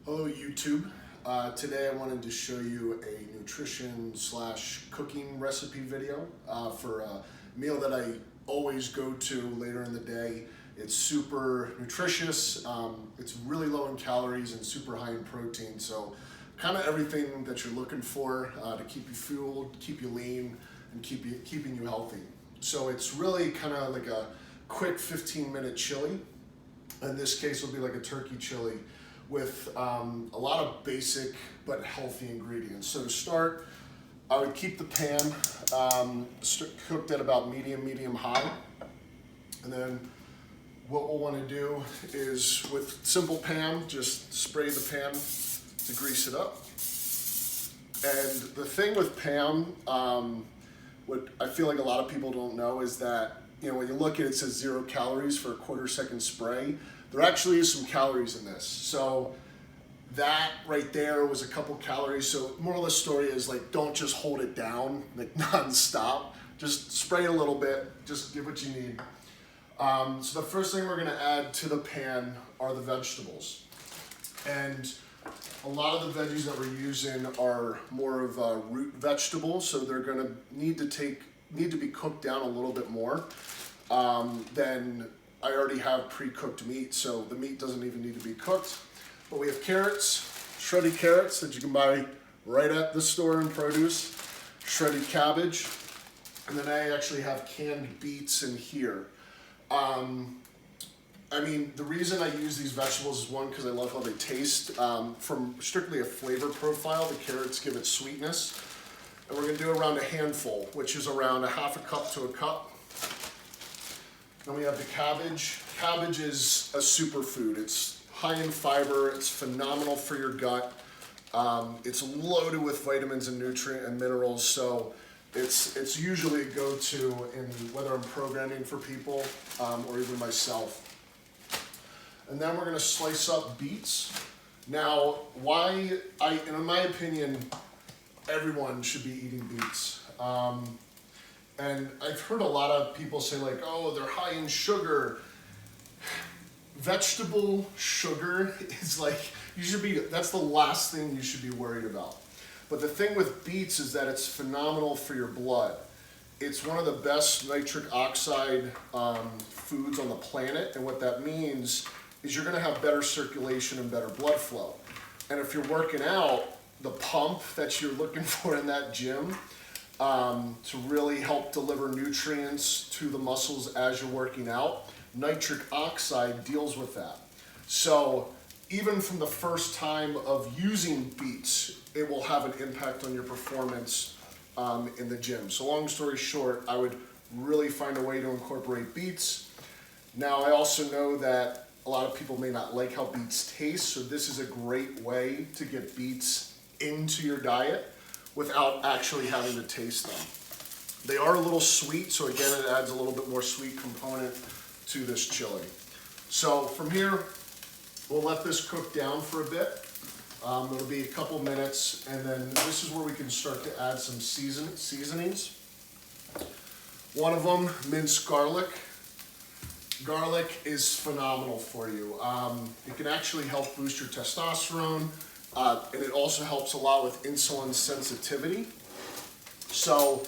Hello YouTube. Today I wanted to show you a nutrition / cooking recipe video for a meal that I always go to later in the day. It's super nutritious, it's really low in calories and super high in protein, so kind of everything that you're looking for to keep you fueled, keep you lean, and keeping you healthy. So it's really kind of like a quick 15-minute chili. In this case, it'll be like a turkey chili with a lot of basic but healthy ingredients. So to start, I would keep the pan cooked at about medium high. And then what we'll want to do is, with simple pan, just spray the pan to grease it up. And the thing with pan, what I feel like a lot of people don't know is that, when you look at it, it says 0 calories for a quarter-second spray. There actually is some calories in this. So that right there was a couple calories. So moral of the story is, like, don't just hold it down like non-stop. Just spray a little bit, just give what you need. So the first thing we're gonna add to the pan are the vegetables. And a lot of the veggies that we're using are more of root vegetables, so they're gonna need to be cooked down a little bit more than I already have pre-cooked meat, so the meat doesn't even need to be cooked. But we have carrots, shredded carrots that you can buy right at the store in produce, shredded cabbage, and then I actually have canned beets in here. The reason I use these vegetables is, one, because I love how they taste. From strictly a flavor profile, the carrots give it sweetness. And we're gonna do around a handful, which is around a half a cup to a cup. Then we have the cabbage. Cabbage is a superfood. It's high in fiber, it's phenomenal for your gut. It's loaded with vitamins and nutrients and minerals, so it's usually a go-to in whether I'm programming for people or even myself. And then we're gonna slice up beets. Now, in my opinion, everyone should be eating beets. And I've heard a lot of people say, like, oh, they're high in sugar. Vegetable sugar is like, that's the last thing you should be worried about. But the thing with beets is that it's phenomenal for your blood. It's one of the best nitric oxide foods on the planet, and what that means is you're gonna have better circulation and better blood flow. And if you're working out, the pump that you're looking for in that gym to really help deliver nutrients to the muscles as you're working out, nitric oxide deals with that. So even from the first time of using beets, it will have an impact on your performance in the gym. So long story short, I would really find a way to incorporate beets. Now, I also know that a lot of people may not like how beets taste, so this is a great way to get beets into your diet without actually having to taste them. They are a little sweet, so again, it adds a little bit more sweet component to this chili. So from here, we'll let this cook down for a bit. It'll be a couple minutes, and then this is where we can start to add some seasonings. One of them, minced garlic. Garlic is phenomenal for you. It can actually help boost your testosterone, and it also helps a lot with insulin sensitivity. So,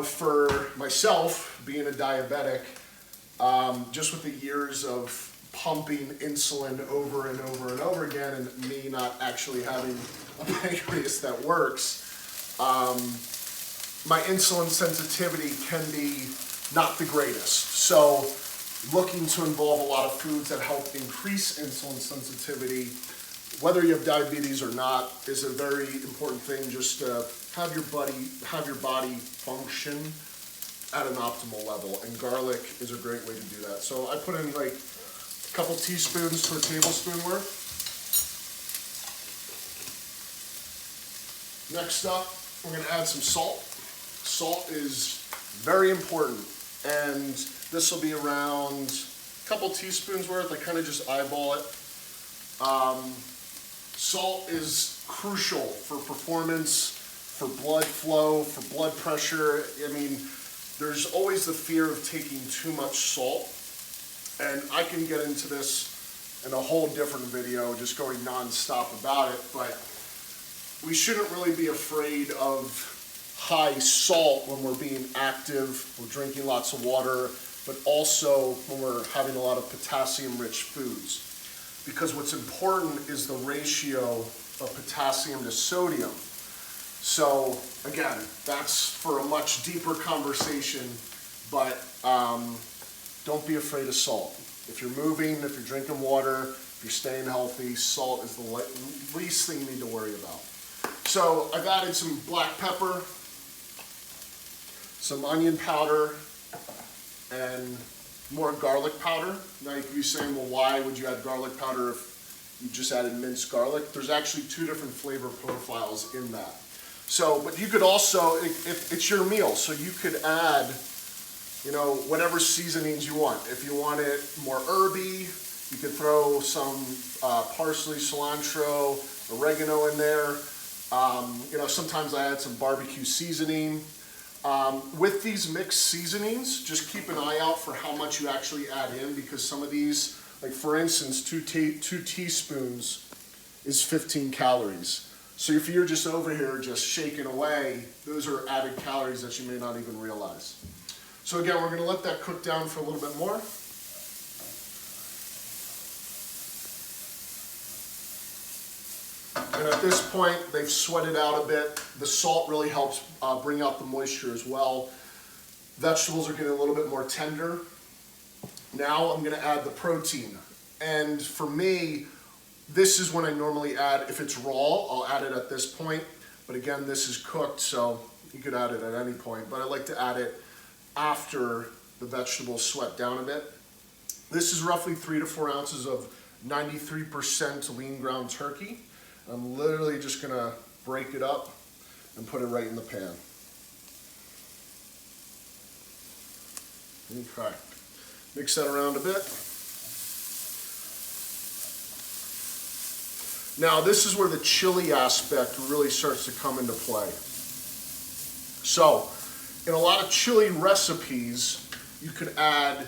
for myself, being a diabetic, just with the years of pumping insulin over and over and over again, and me not actually having a pancreas that works, my insulin sensitivity can be not the greatest. So looking to involve a lot of foods that help increase insulin sensitivity, whether you have diabetes or not, is a very important thing, just to have your body function at an optimal level, and garlic is a great way to do that. So I put in like a couple teaspoons to a tablespoon worth. Next up, we're gonna add some salt. Salt is very important, and this will be around a couple teaspoons worth. I kind of just eyeball it. Salt is crucial for performance, for blood flow, for blood pressure. There's always the fear of taking too much salt, and I can get into this in a whole different video just going non-stop about it, but we shouldn't really be afraid of high salt when we're being active, we're drinking lots of water, but also when we're having a lot of potassium-rich foods. Because what's important is the ratio of potassium to sodium. So again, that's for a much deeper conversation, but don't be afraid of salt. If you're moving, if you're drinking water, if you're staying healthy, salt is the least thing you need to worry about. So I've added some black pepper, some onion powder, and more garlic powder. Now you could be saying, well, why would you add garlic powder if you just added minced garlic? There's actually two different flavor profiles in that. So, but you could also, if it's your meal, so you could add, you know, whatever seasonings you want. If you want it more herby, you could throw some parsley, cilantro, oregano in there. You know, sometimes I add some barbecue seasoning. With these mixed seasonings, just keep an eye out for how much you actually add in, because some of these, like for instance, two teaspoons is 15 calories. So if you're just over here just shaking away, those are added calories that you may not even realize. So again, we're going to let that cook down for a little bit more. And at this point, they've sweated out a bit. The salt really helps bring out the moisture as well. Vegetables are getting a little bit more tender. Now I'm going to add the protein. And for me, this is when I normally add, if it's raw, I'll add it at this point. But again, this is cooked, so you could add it at any point. But I like to add it after the vegetables sweat down a bit. This is roughly 3 to 4 ounces of 93% lean ground turkey. I'm literally just gonna break it up and put it right in the pan. Okay, mix that around a bit. Now this is where the chili aspect really starts to come into play. So, in a lot of chili recipes, you could add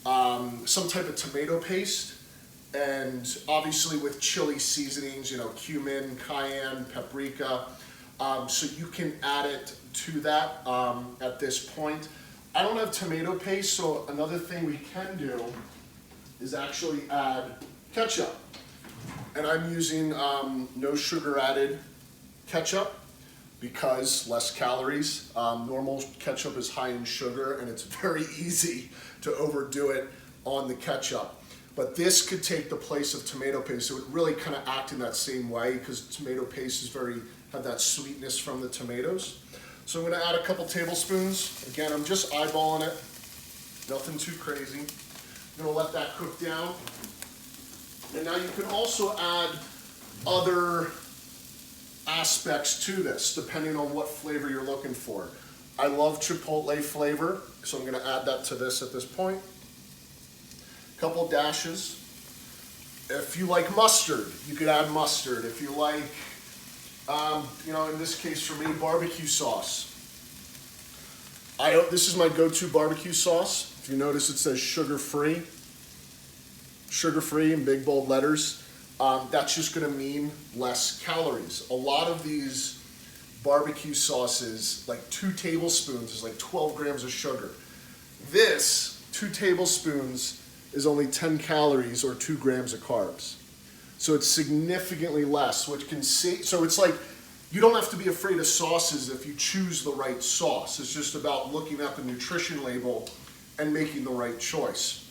some type of tomato paste, and obviously with chili seasonings, you know, cumin, cayenne, paprika, so you can add it to that at this point. I don't have tomato paste, so another thing we can do is actually add ketchup. And I'm using no sugar added ketchup because less calories. Normal ketchup is high in sugar, and it's very easy to overdo it on the ketchup. But this could take the place of tomato paste. So it would really kind of act in that same way, because tomato paste is have that sweetness from the tomatoes. So I'm going to add a couple tablespoons. Again, I'm just eyeballing it, nothing too crazy. I'm going to let that cook down. And now you can also add other aspects to this, depending on what flavor you're looking for. I love chipotle flavor, so I'm going to add that to this at this point. A couple dashes. If you like mustard, you could add mustard. If you like, you know, in this case for me, barbecue sauce. This is my go-to barbecue sauce. If you notice, it says sugar-free. Sugar-free in big bold letters. That's just going to mean less calories. A lot of these barbecue sauces, like 2 tablespoons is like 12 grams of sugar. This, 2 tablespoons, is only 10 calories or 2 grams of carbs. So it's significantly less, which can see, so it's like, you don't have to be afraid of sauces if you choose the right sauce. It's just about looking at the nutrition label and making the right choice.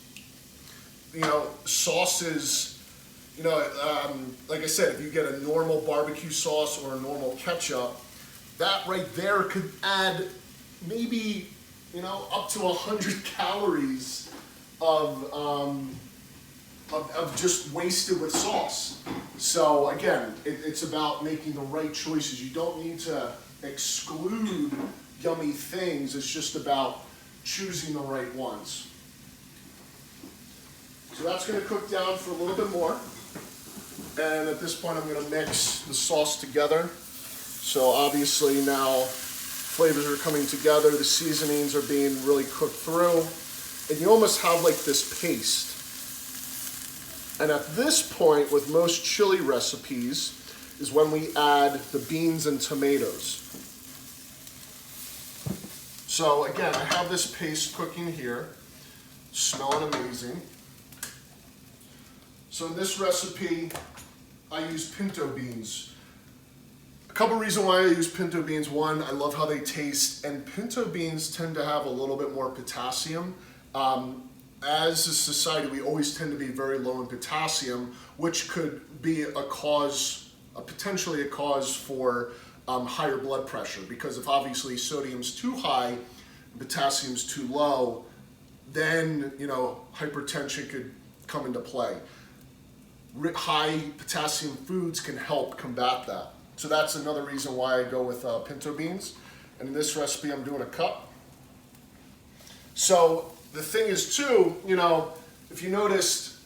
You know, sauces, you know, like I said, if you get a normal barbecue sauce or a normal ketchup, that right there could add maybe, you know, up to 100 calories of just wasted with sauce. So again, it's about making the right choices. You don't need to exclude yummy things. It's just about choosing the right ones. So that's going to cook down for a little bit more. And at this point, I'm going to mix the sauce together. So obviously now flavors are coming together. The seasonings are being really cooked through. And you almost have like this paste. And at this point, with most chili recipes, is when we add the beans and tomatoes. So again, I have this paste cooking here, smelling amazing. So in this recipe, I use pinto beans. A couple reasons why I use pinto beans. One, I love how they taste, and pinto beans tend to have a little bit more potassium. As a society, we always tend to be very low in potassium, which could be a cause, potentially a cause for higher blood pressure. Because if obviously sodium's too high, potassium's too low, then hypertension could come into play. High potassium foods can help combat that. So that's another reason why I go with pinto beans. And in this recipe, I'm doing a cup. So the thing is too, if you noticed,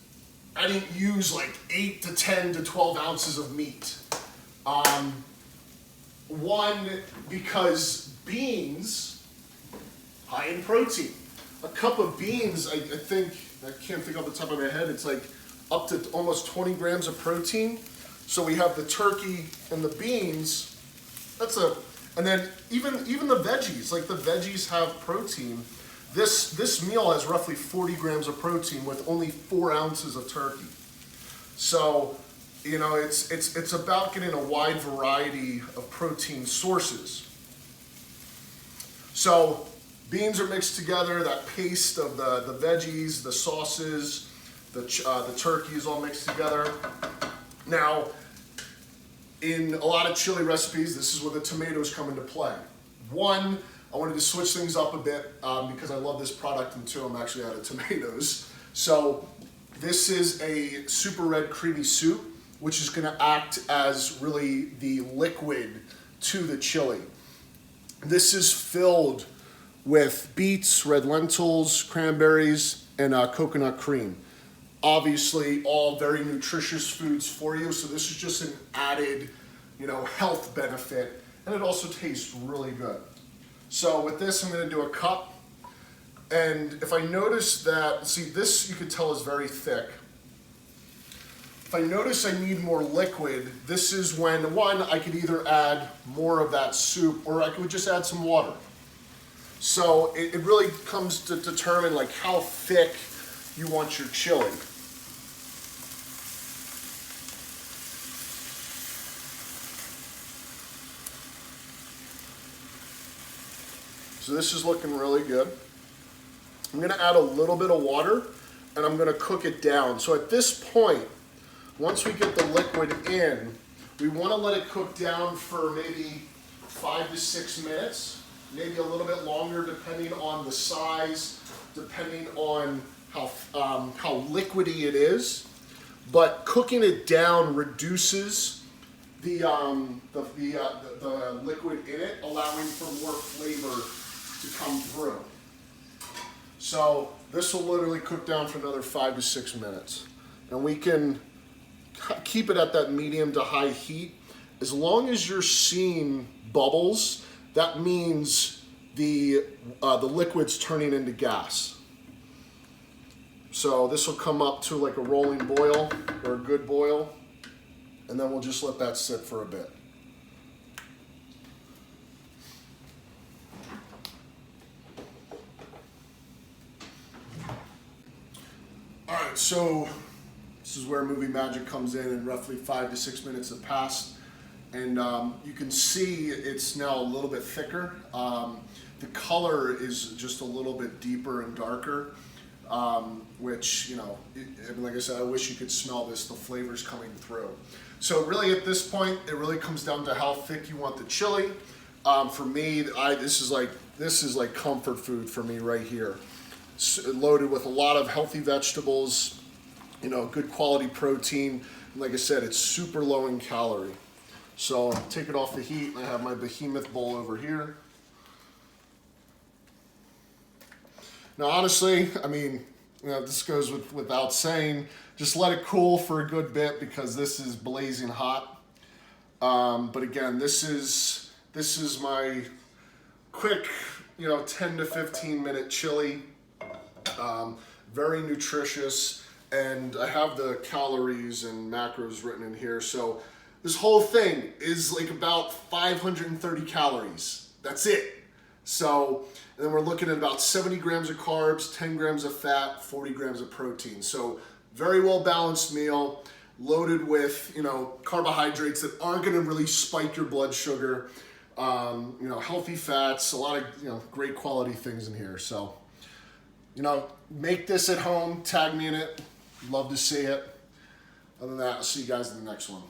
I didn't use like 8 to 10 to 12 ounces of meat. One, because beans, high in protein. A cup of beans, I can't think off the top of my head, it's like up to almost 20 grams of protein. So we have the turkey and the beans. And then even the veggies, like the veggies have protein. This meal has roughly 40 grams of protein with only 4 ounces of turkey. So, it's about getting a wide variety of protein sources. So beans are mixed together, that paste of the veggies, the sauces, the turkey is all mixed together. Now, in a lot of chili recipes, this is where the tomatoes come into play. One, I wanted to switch things up a bit because I love this product, and two, I'm actually out of tomatoes. So this is a super red creamy soup, which is going to act as really the liquid to the chili. This is filled with beets, red lentils, cranberries, and coconut cream. Obviously, all very nutritious foods for you, so this is just an added, health benefit, and it also tastes really good. So with this, I'm going to do a cup, and if I notice that, see, this you can tell is very thick. If I notice I need more liquid, this is when, one, I could either add more of that soup, or I could just add some water. So it really comes to determine like how thick you want your chili. So this is looking really good. I'm gonna add a little bit of water and I'm gonna cook it down. So at this point, once we get the liquid in, we wanna let it cook down for maybe 5 to 6 minutes, maybe a little bit longer depending on the size, depending on how liquidy it is. But cooking it down reduces the liquid in it, allowing for more flavor to come through. So this will literally cook down for another 5 to 6 minutes. And we can keep it at that medium to high heat. As long as you're seeing bubbles, that means the liquid's turning into gas. So this will come up to like a rolling boil or a good boil, and then we'll just let that sit for a bit. All right, so this is where movie magic comes in, and roughly 5 to 6 minutes have passed. And you can see it's now a little bit thicker. The color is just a little bit deeper and darker, which, like I said, I wish you could smell this, the flavors coming through. So really at this point, it really comes down to how thick you want the chili. For me, this is like comfort food for me right here. Loaded with a lot of healthy vegetables, good quality protein. And like I said, it's super low in calorie. So I'll take it off the heat, and I have my behemoth bowl over here. Now honestly, this goes without saying, just let it cool for a good bit because this is blazing hot. But again, this is my quick, 10 to 15 minute chili. Very nutritious, and I have the calories and macros written in here. So this whole thing is like about 530 calories. That's it. So, and then we're looking at about 70 grams of carbs, 10 grams of fat, 40 grams of protein. So very well balanced meal, loaded with, you know, carbohydrates that aren't gonna really spike your blood sugar, you know, healthy fats, a lot of, you know, great quality things in here. So, you know, make this at home, tag me in it. Love to see it. Other than that, I'll see you guys in the next one.